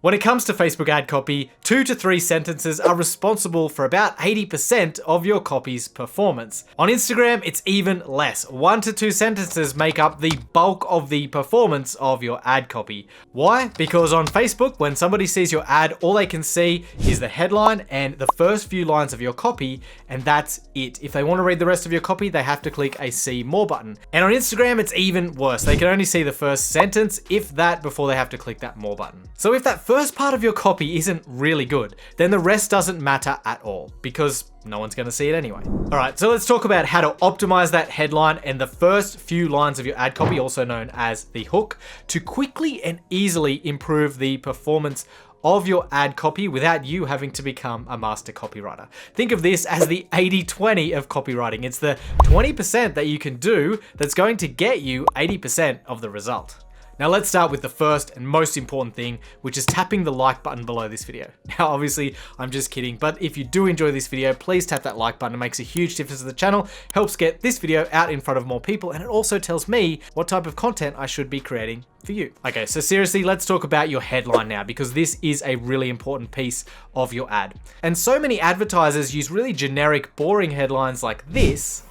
When it comes to Facebook ad copy, 2 to 3 sentences are responsible for about 80% of your copy's performance. On Instagram, it's even less. 1 to 2 sentences make up the bulk of the performance of your ad copy. Why? Because on Facebook, when somebody sees your ad, all they can see is the headline and the first few lines of your copy, and that's it. If they want to read the rest of your copy, they have to click a see more button. And on Instagram, it's even worse. They can only see the first sentence, if that, before they have to click that more button. So if that first part of your copy isn't really good, then the rest doesn't matter at all, because no one's going to see it anyway. All right, so let's talk about how to optimize that headline and the first few lines of your ad copy, also known as the hook, to quickly and easily improve the performance of your ad copy without you having to become a master copywriter. Think of this as the 80-20 of copywriting. It's the 20% that you can do that's going to get you 80% of the result. Now let's start with the first and most important thing, which is tapping the like button below this video. Now obviously, I'm just kidding, but if you do enjoy this video, please tap that like button. It makes a huge difference to the channel, helps get this video out in front of more people, and it also tells me what type of content I should be creating for you. Okay, so seriously, let's talk about your headline now, because this is a really important piece of your ad. And so many advertisers use really generic, boring headlines like this,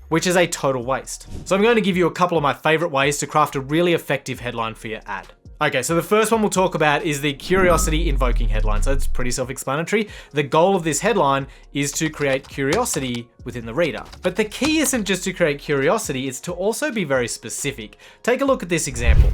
which is a total waste. So I'm going to give you a couple of my favorite ways to craft a really effective headline for your ad. Okay, so the first one we'll talk about is the curiosity invoking headline. So it's pretty self-explanatory. The goal of this headline is to create curiosity within the reader. But the key isn't just to create curiosity, it's to also be very specific. Take a look at this example.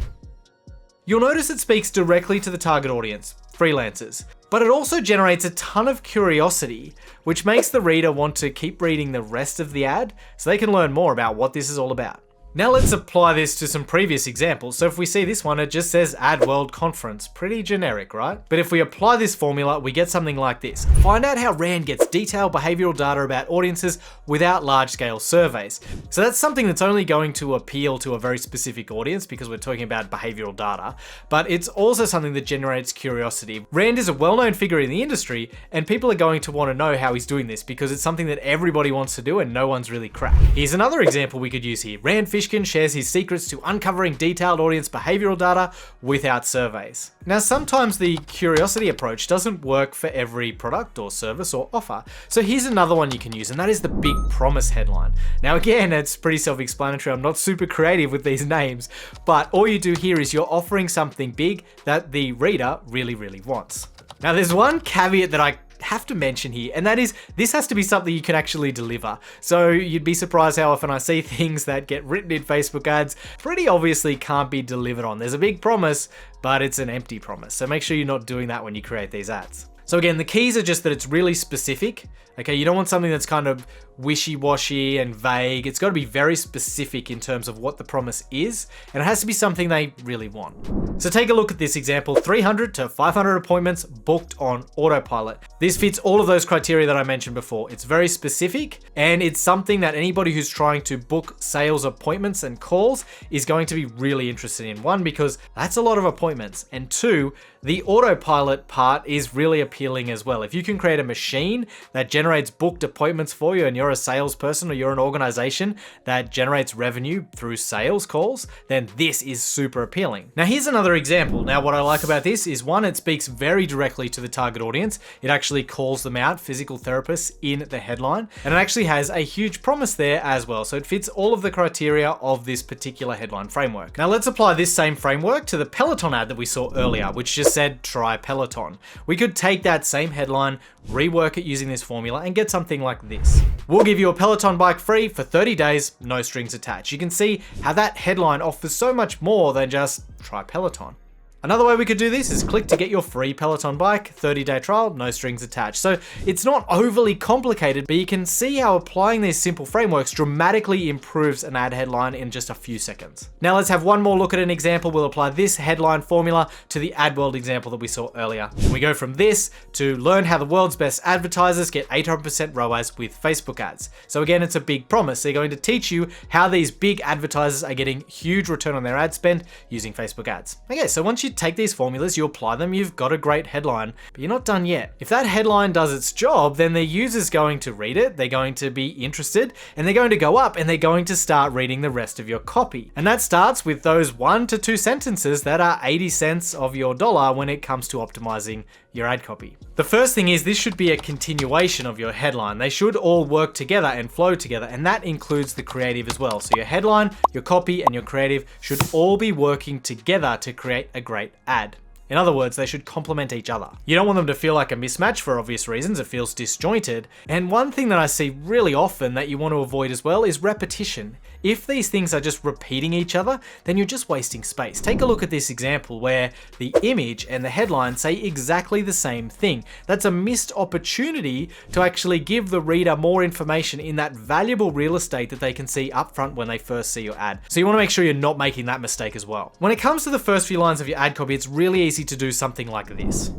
You'll notice it speaks directly to the target audience, freelancers, but it also generates a ton of curiosity, which makes the reader want to keep reading the rest of the ad so they can learn more about what this is all about. Now let's apply this to some previous examples. So if we see this one, it just says Ad World Conference. Pretty generic, right? But if we apply this formula, we get something like this. Find out how Rand gets detailed behavioral data about audiences without large-scale surveys. So that's something that's only going to appeal to a very specific audience because we're talking about behavioral data, but it's also something that generates curiosity. Rand is a well-known figure in the industry, and people are going to want to know how he's doing this because it's something that everybody wants to do and no one's really cracked. Here's another example we could use here. Rand Fishkin shares his secrets to uncovering detailed audience behavioral data without surveys. Now, sometimes the curiosity approach doesn't work for every product or service or offer. So here's another one you can use, and that is the big promise headline. Now, again, it's pretty self-explanatory. I'm not super creative with these names, but all you do here is you're offering something big that the reader really, really wants. Now, there's one caveat that I have to mention here, and that is this has to be something you can actually deliver. So you'd be surprised how often I see things that get written in Facebook ads pretty obviously can't be delivered on. There's a big promise, but it's an empty promise. So make sure you're not doing that when you create these ads. So again, the keys are just that it's really specific. Okay, you don't want something that's kind of wishy-washy and vague. It's got to be very specific in terms of what the promise is, and it has to be something they really want. So take a look at this example, 300 to 500 appointments booked on autopilot. This fits all of those criteria that I mentioned before. It's very specific, and it's something that anybody who's trying to book sales appointments and calls is going to be really interested in. One, because that's a lot of appointments, and two, the autopilot part is really appealing as well. If you can create a machine that generates booked appointments for you and you're a salesperson or you're an organization that generates revenue through sales calls, then this is super appealing. Now here's another example. Now what I like about this is one, it speaks very directly to the target audience. It actually calls them out, physical therapists, in the headline, and it actually has a huge promise there as well. So it fits all of the criteria of this particular headline framework. Now let's apply this same framework to the Peloton ad that we saw earlier, which just said try Peloton. We could take that same headline, rework it using this formula, and get something like this. We'll give you a Peloton bike free for 30 days, no strings attached. You can see how that headline offers so much more than just try Peloton. Another way we could do this is click to get your free Peloton bike, 30-day trial, no strings attached. So it's not overly complicated, but you can see how applying these simple frameworks dramatically improves an ad headline in just a few seconds. Now let's have one more look at an example. We'll apply this headline formula to the AdWorld example that we saw earlier. We go from this to learn how the world's best advertisers get 800% ROAS with Facebook ads. So again, it's a big promise. They're going to teach you how these big advertisers are getting huge return on their ad spend using Facebook ads. Okay, so once you you take these formulas, you apply them, you've got a great headline, but you're not done yet. If that headline does its job, then the user's going to read it, they're going to be interested, and they're going to go up and they're going to start reading the rest of your copy. And that starts with those 1 to 2 sentences that are 80 cents of your dollar when it comes to optimizing your ad copy. The first thing is this should be a continuation of your headline. They should all work together and flow together, and that includes the creative as well. So your headline, your copy, and your creative should all be working together to create a great ad. In other words, they should complement each other. You don't want them to feel like a mismatch for obvious reasons. It feels disjointed. And one thing that I see really often that you want to avoid as well is repetition. If these things are just repeating each other, then you're just wasting space. Take a look at this example where the image and the headline say exactly the same thing. That's a missed opportunity to actually give the reader more information in that valuable real estate that they can see up front when they first see your ad. So you want to make sure you're not making that mistake as well. When it comes to the first few lines of your ad copy, it's really easy to do something like this.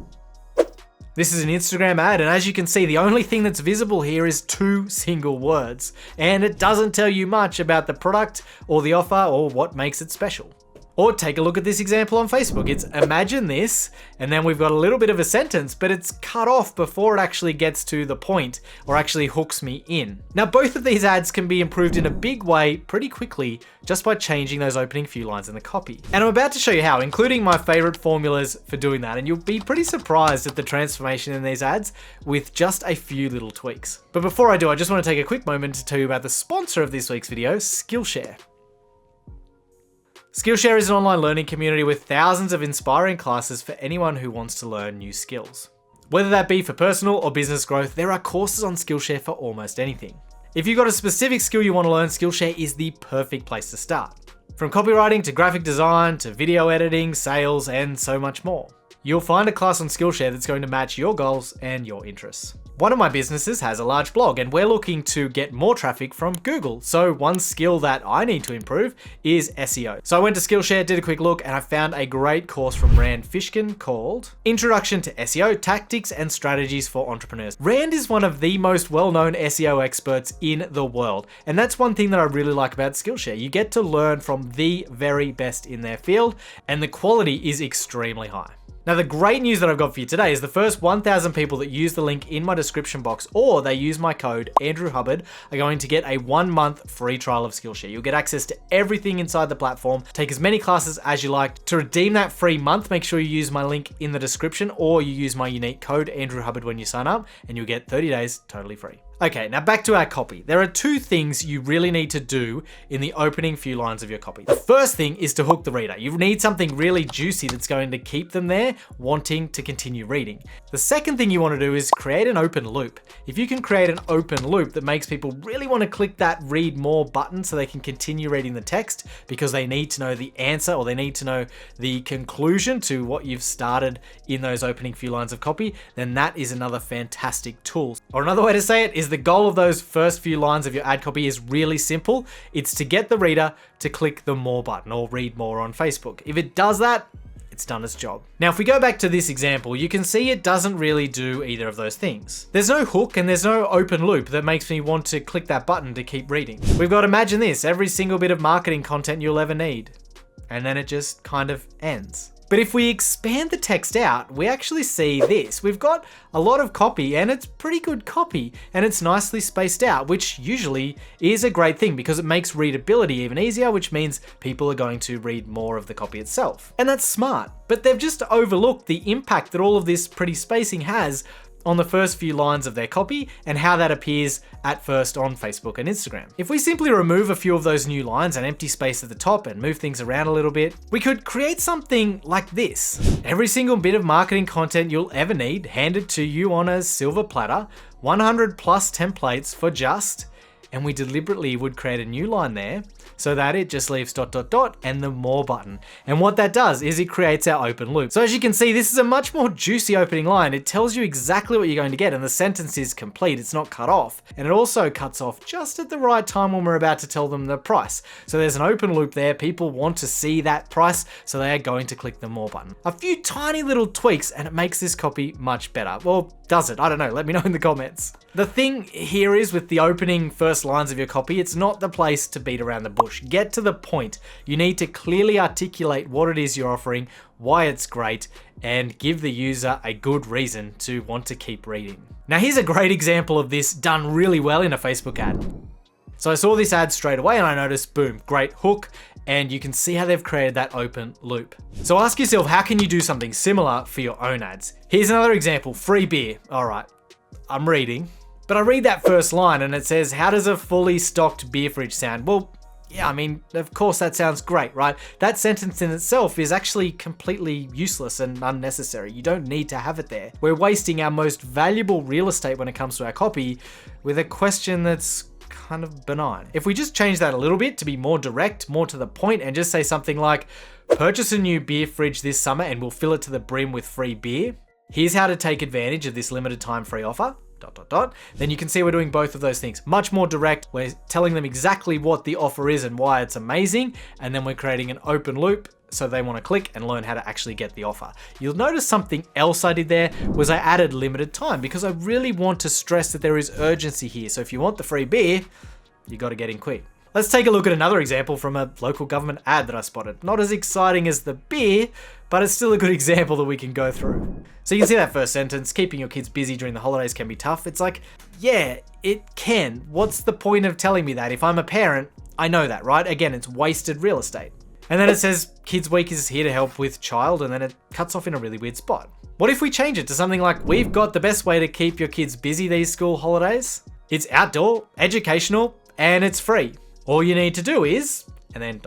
This is an Instagram ad, and as you can see, the only thing that's visible here is 2 single words, and it doesn't tell you much about the product or the offer or what makes it special. Or take a look at this example on Facebook. It's imagine this, and then we've got a little bit of a sentence, but it's cut off before it actually gets to the point or actually hooks me in. Now, both of these ads can be improved in a big way pretty quickly just by changing those opening few lines in the copy. And I'm about to show you how, including my favorite formulas for doing that, and you'll be pretty surprised at the transformation in these ads with just a few little tweaks. But before I do, I just want to take a quick moment to tell you about the sponsor of this week's video, Skillshare. Skillshare is an online learning community with thousands of inspiring classes for anyone who wants to learn new skills. Whether that be for personal or business growth, there are courses on Skillshare for almost anything. If you've got a specific skill you want to learn, Skillshare is the perfect place to start. From copywriting to graphic design to video editing, sales, and so much more. You'll find a class on Skillshare that's going to match your goals and your interests. One of my businesses has a large blog, and we're looking to get more traffic from Google. So one skill that I need to improve is SEO. So I went to Skillshare, did a quick look, and I found a great course from Rand Fishkin called Introduction to SEO Tactics and Strategies for Entrepreneurs. Rand is one of the most well-known SEO experts in the world. And that's one thing that I really like about Skillshare. You get to learn from the very best in their field, and the quality is extremely high. Now, the great news that I've got for you today is the first 1,000 people that use the link in my description box, or they use my code Andrew Hubbard, are going to get a 1-month free trial of Skillshare. You'll get access to everything inside the platform, take as many classes as you like. To redeem that free month, make sure you use my link in the description, or you use my unique code Andrew Hubbard when you sign up, and you'll get 30 days totally free. Okay, now back to our copy. There are 2 things you really need to do in the opening few lines of your copy. The first thing is to hook the reader. You need something really juicy that's going to keep them there wanting to continue reading. The second thing you want to do is create an open loop. If you can create an open loop that makes people really want to click that read more button so they can continue reading the text because they need to know the answer or they need to know the conclusion to what you've started in those opening few lines of copy, then that is another fantastic tool. Or another way to say it is the goal of those first few lines of your ad copy is really simple. It's to get the reader to click the more button or read more on Facebook. If it does that, it's done its job. Now, if we go back to this example, you can see it doesn't really do either of those things. There's no hook and there's no open loop that makes me want to click that button to keep reading. We've got, imagine this, every single bit of marketing content you'll ever need. And then it just kind of ends. But if we expand the text out, we actually see this. We've got a lot of copy and it's pretty good copy and it's nicely spaced out, which usually is a great thing because it makes readability even easier, which means people are going to read more of the copy itself. And that's smart, but they've just overlooked the impact that all of this pretty spacing has on the first few lines of their copy and how that appears at first on Facebook and Instagram. If we simply remove a few of those new lines and empty space at the top and move things around a little bit, we could create something like this. Every single bit of marketing content you'll ever need handed to you on a silver platter, 100 plus templates for just, and we deliberately would create a new line there so that it just leaves ... and the more button. And what that does is it creates our open loop. So as you can see, this is a much more juicy opening line. It tells you exactly what you're going to get and the sentence is complete. It's not cut off. And it also cuts off just at the right time when we're about to tell them the price. So there's an open loop there. People want to see that price, so they are going to click the more button. A few tiny little tweaks and it makes this copy much better. Well, does it? I don't know. Let me know in the comments. The thing here is with the opening first lines of your copy, it's not the place to beat around the bush. Get to the point. You need to clearly articulate what it is you're offering, why it's great, and give the user a good reason to want to keep reading. Now here's a great example of this done really well in a Facebook ad. So I saw this ad straight away and I noticed, boom, great hook, and you can see how they've created that open loop. So ask yourself, how can you do something similar for your own ads? Here's another example, free beer. All right, I'm reading, but I read that first line and it says, how does a fully stocked beer fridge sound? Well, yeah, I mean, of course that sounds great, right? That sentence in itself is actually completely useless and unnecessary. You don't need to have it there. We're wasting our most valuable real estate when it comes to our copy with a question that's kind of benign. If we just change that a little bit to be more direct, more to the point, and just say something like, purchase a new beer fridge this summer and we'll fill it to the brim with free beer. Here's how to take advantage of this limited time free offer, ... Then you can see we're doing both of those things. Much more direct. We're telling them exactly what the offer is and why it's amazing. And then we're creating an open loop so they want to click and learn how to actually get the offer. You'll notice something else I did there was I added limited time because I really want to stress that there is urgency here. So if you want the free beer, you got to get in quick. Let's take a look at another example from a local government ad that I spotted. Not as exciting as the beer, but it's still a good example that we can go through. So you can see that first sentence, keeping your kids busy during the holidays can be tough. It's like, yeah, it can. What's the point of telling me that? If I'm a parent, I know that, right? Again, it's wasted real estate. And then it says, Kids Week is here to help with child, and then it cuts off in a really weird spot. What if we change it to something like, we've got the best way to keep your kids busy these school holidays? It's outdoor, educational, and it's free. All you need to do is, and then ...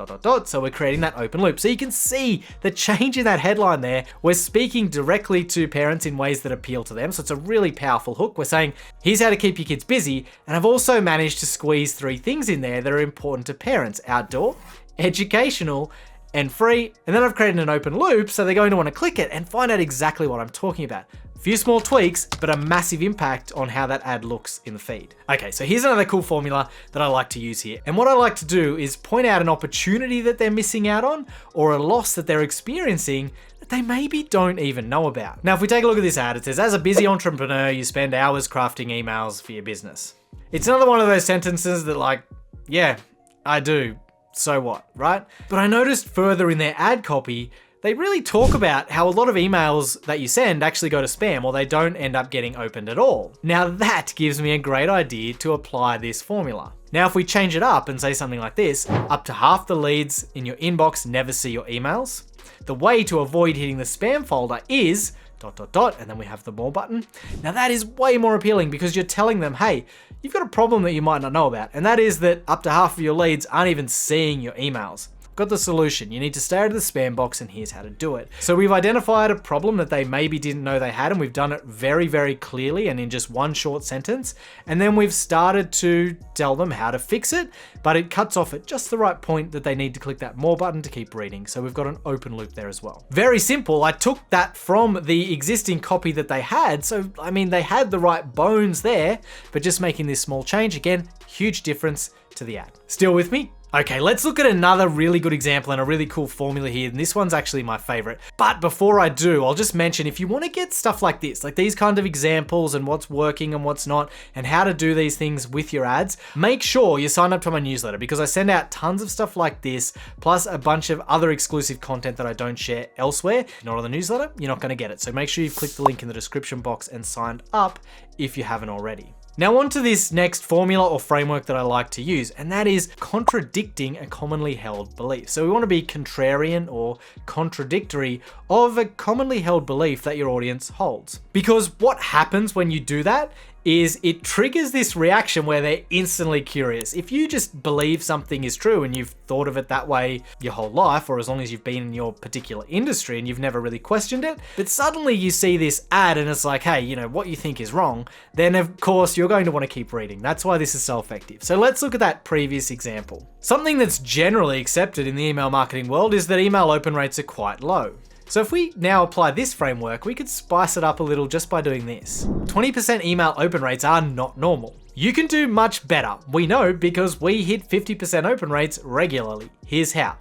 So we're creating that open loop. So you can see the change in that headline there. We're speaking directly to parents in ways that appeal to them. So it's a really powerful hook. We're saying, here's how to keep your kids busy. And I've also managed to squeeze 3 things in there that are important to parents: outdoor, educational, and free. And then I've created an open loop, so they're going to want to click it and find out exactly what I'm talking about. A few small tweaks, but a massive impact on how that ad looks in the feed. Okay, so here's another cool formula that I like to use here. And what I like to do is point out an opportunity that they're missing out on or a loss that they're experiencing that they maybe don't even know about. Now, if we take a look at this ad, it says, as a busy entrepreneur, you spend hours crafting emails for your business. It's another one of those sentences that, like, yeah, I do. So what, right? But I noticed further in their ad copy, they really talk about how a lot of emails that you send actually go to spam or they don't end up getting opened at all. Now that gives me a great idea to apply this formula. Now, if we change it up and say something like this, up to half the leads in your inbox never see your emails. The way to avoid hitting the spam folder is ... and then we have the more button. Now that is way more appealing because you're telling them, hey, you've got a problem that you might not know about. And that is that up to half of your leads aren't even seeing your emails. Got the solution. You need to stay out of the spam box and here's how to do it. So we've identified a problem that they maybe didn't know they had and we've done it very, very clearly and in just one short sentence. And then we've started to tell them how to fix it, but it cuts off at just the right point that they need to click that more button to keep reading. So we've got an open loop there as well. Very simple. I took that from the existing copy that they had. So, I mean, they had the right bones there, but just making this small change, again, huge difference to the ad. Still with me? Okay, let's look at another really good example and a really cool formula here. And this one's actually my favorite. But before I do, I'll just mention, if you want to get stuff like this, like these kind of examples and what's working and what's not, and how to do these things with your ads, make sure you sign up to my newsletter because I send out tons of stuff like this, plus a bunch of other exclusive content that I don't share elsewhere. If you're not on the newsletter, you're not going to get it. So make sure you've clicked the link in the description box and signed up if you haven't already. Now on to this next formula or framework that I like to use, and that is contradicting a commonly held belief. So we want to be contrarian or contradictory of a commonly held belief that your audience holds. Because what happens when you do that is it triggers this reaction where they're instantly curious. If you just believe something is true and you've thought of it that way your whole life, or as long as you've been in your particular industry and you've never really questioned it, but suddenly you see this ad and it's like, hey, you know, what you think is wrong, then of course you're going to want to keep reading. That's why this is so effective. So let's look at that previous example. Something that's generally accepted in the email marketing world is that email open rates are quite low. So if we now apply this framework, we could spice it up a little just by doing this. 20% email open rates are not normal. You can do much better. We know because we hit 50% open rates regularly. Here's how, ...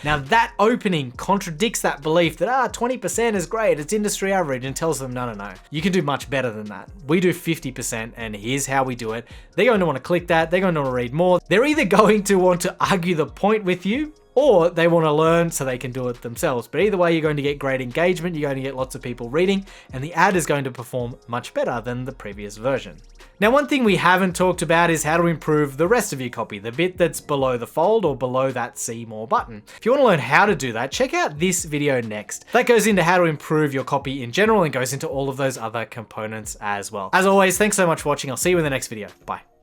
Now that opening contradicts that belief that 20% is great, it's industry average, and tells them no. You can do much better than that. We do 50% and here's how we do it. They're going to want to click that, they're going to want to read more. They're either going to want to argue the point with you, or they want to learn so they can do it themselves. But either way, you're going to get great engagement, you're going to get lots of people reading, and the ad is going to perform much better than the previous version. Now, one thing we haven't talked about is how to improve the rest of your copy, the bit that's below the fold or below that see more button. If you want to learn how to do that, check out this video next. That goes into how to improve your copy in general and goes into all of those other components as well. As always, thanks so much for watching. I'll see you in the next video. Bye.